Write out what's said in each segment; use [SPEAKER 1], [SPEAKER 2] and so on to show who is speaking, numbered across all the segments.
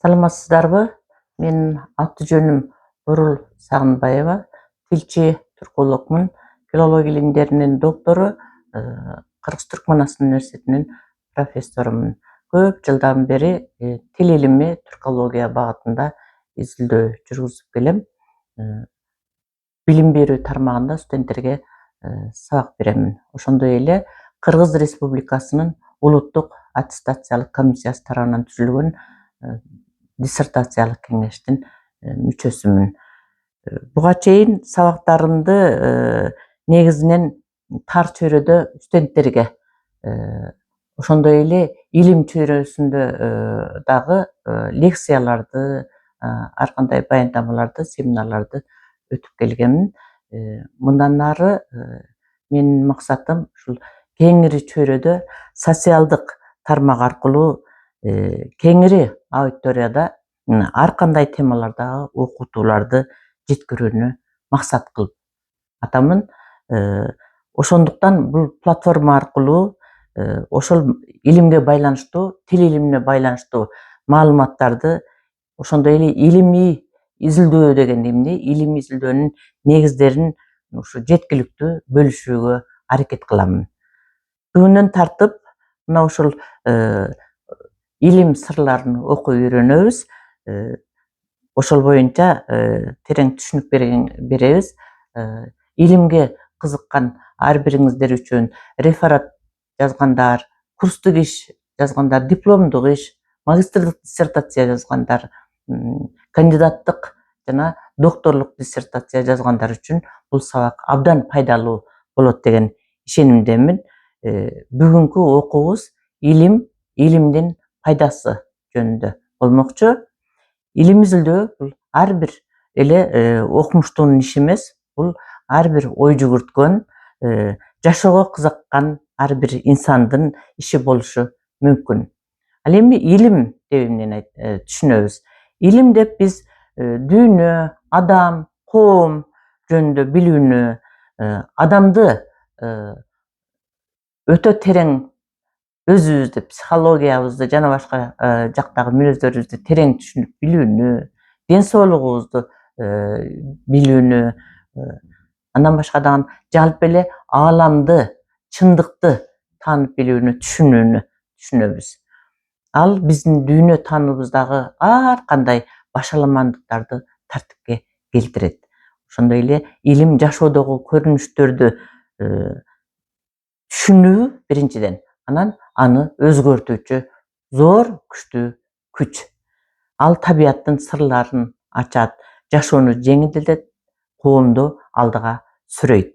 [SPEAKER 1] Саламатсыздарбы? Мен аты жөнүм Бурул Сагынбаева, тилчи түркологмун, филология илимдеринин доктору, Кыргыз Түркмөн Астан университетинин профессорумун. Көп жылдан бери тил илими, түркология багытында изилдөө жүргүзүп келем. Билим берүү тармагында студенттерге сабак беремин. Ошондой эле Кыргыз Республикасынын улуттук аттестациялык комиссиясы тарабынан түзүлгөн диссертациялык кеңештин мүчөсүмүн. Буга чейин сабактарымды негизинен тар чөйрөдө студенттерге, ошондой эле илим чөйрөсүндө дагы лекцияларды, ар кандай баяндамаларды, семинарларды өтүп келгенмин. Мындан ары менин максатым ушул кеңири чөйрөдө социалдык тармак аркылуу кеңири аудиторияда ар кандай темалардагы окутууларды жеткирүүнү максат кылып атамын. Ошондуктан бул платформа аркылуу ошол илимге байланыштуу, тил илимине байланыштуу маалыматтарды, ошондой эле илимий изилдөө деген эмне, илимий изилдөөнүн негиздерин ушу жеткиликтүү бөлүшүүгө аракет кыламын. Күнүнөн тартып мына ушул илим сырларын окуп үйрөнөбүз. Ошол боюнча терең түшүнүк беребиз. Илимге кызыккан ар бириңиздер үчүн реферат жазгандар, курстук иш жазгандар, дипломдук иш, магистрлык диссертация жазгандар, кандидаттык жана докторлук диссертация жазгандар үчүн бул сабак абдан пайдалуу болот деген ишенимдемин. Бүгүнкү окуубуз илим, илимдин пайдасы жөнүндө болмокчу. Илим изилдөө бул ар бир эле окумуштуунун иши эмес, бул ар бир ой жүгүрткөн, жашоого кызыккан ар бир инсандын иши болушу мүмкүн. Ал эми илим деп эмнени түшүнөбүз? Илим деп биз дүйнө, адам, коом жөнүндө билүүнү, адамды өтө терең өзүбүздү, психологиябызды жана башка жактагы мүнөздөрүбүздү терең түшүнүп билүүнү, ден соолугубузду билүүнү, андан башка дагы жалпы эле ааламды, чындыкты таанып билүүнү, түшүнөбүз. Ал биздин дүйнө таануубуздагы ар кандай башаламандыктарды тартипке келтирет. Ошондой эле илим жашоодогу көрүнүштөрдү түшүнүү биринчиден, анан аны өзгөртүүчү зор күчтүү күч. Ал табияттын сырларын ачат, жашоону жеңилдетет, коомду алдыга сүрөйт.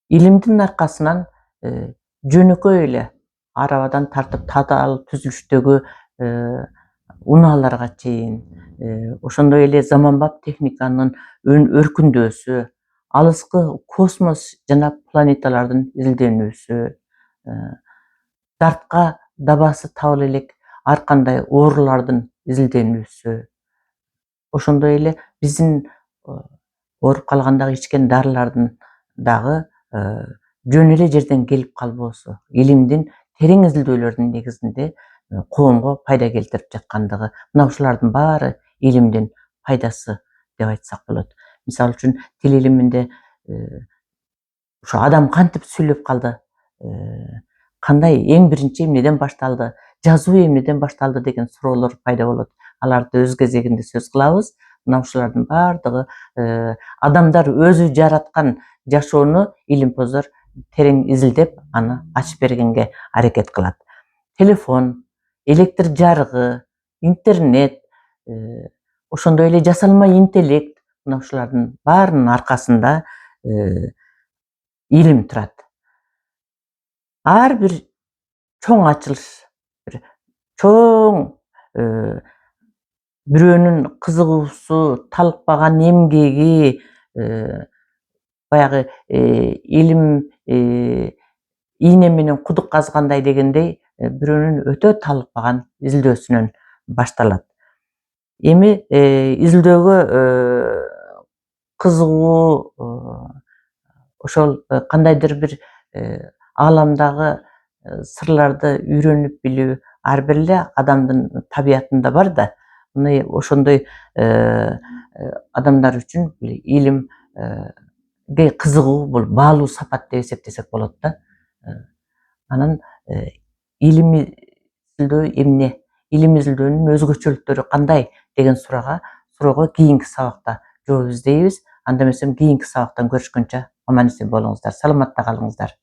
[SPEAKER 1] Илимдин аркасынан жөнөкөй эле арабадан тартып татаал түзүлүштөгү унааларга чейин, ошондой эле заманбап техниканын өркүндөсү, алыскы космос жана планеталардын изилденүүсү, дартка дабасы табыла элек ар кандай оорулардын изилденүүсү, ошондой эле биздин ооруп калгандагы ичкен дарылардын дагы жөн эле жерден келип калбоосу, илимдин терең изилдөөлөрдүн негизинде коомго пайда келтирип жаткандыгы, мына ушулардын баары илимдин пайдасы деп айтсак болот. Мисалы үчүн тил илиминде ушу адам кантип сүйлөп калды, кандай эң биринчи эмнеден башталды, жазуу эмнеден башталды деген суроолор пайда болот. Аларды өз кезегинде сөз кылабыз. Мына ушулардын баардыгы адамдар өзү жараткан жашоону илимпоздор терең изилдеп, аны ачып бергенге аракет кылат. Телефон, электр жарыгы, интернет, ошондой эле жасалма интеллект, мына ушулардын баарынын аркасында илим турат. Ар бир чоң ачылыш, чоң бирөөнүн кызыгуусу, талыкпаган эмгеги, баягы илим ийне менен кудук казгандай дегендей, бирөөнүн өтө талыкпаган изилдөөсүнөн башталат. Эми изилдөөгө кызыгуу, ошол кандайдыр бир ааламдагы сырларды үйрөнүп билүү ар бир эле адамдын табиятында бар да. Мына ошондой адамдар үчүн илимге кызыгуу бул баалуу сапат деп эсептесек болот да. Анан илим изилдөө эмне? Илим изилдөөнүн өзгөчөлүктөрү кандай деген суроого кийинки сабакта жооп издейбиз. Анда эмесем кийинки сабактан көрүшкөнчө аман эсен болуңуздар, саламатта калыңыздар.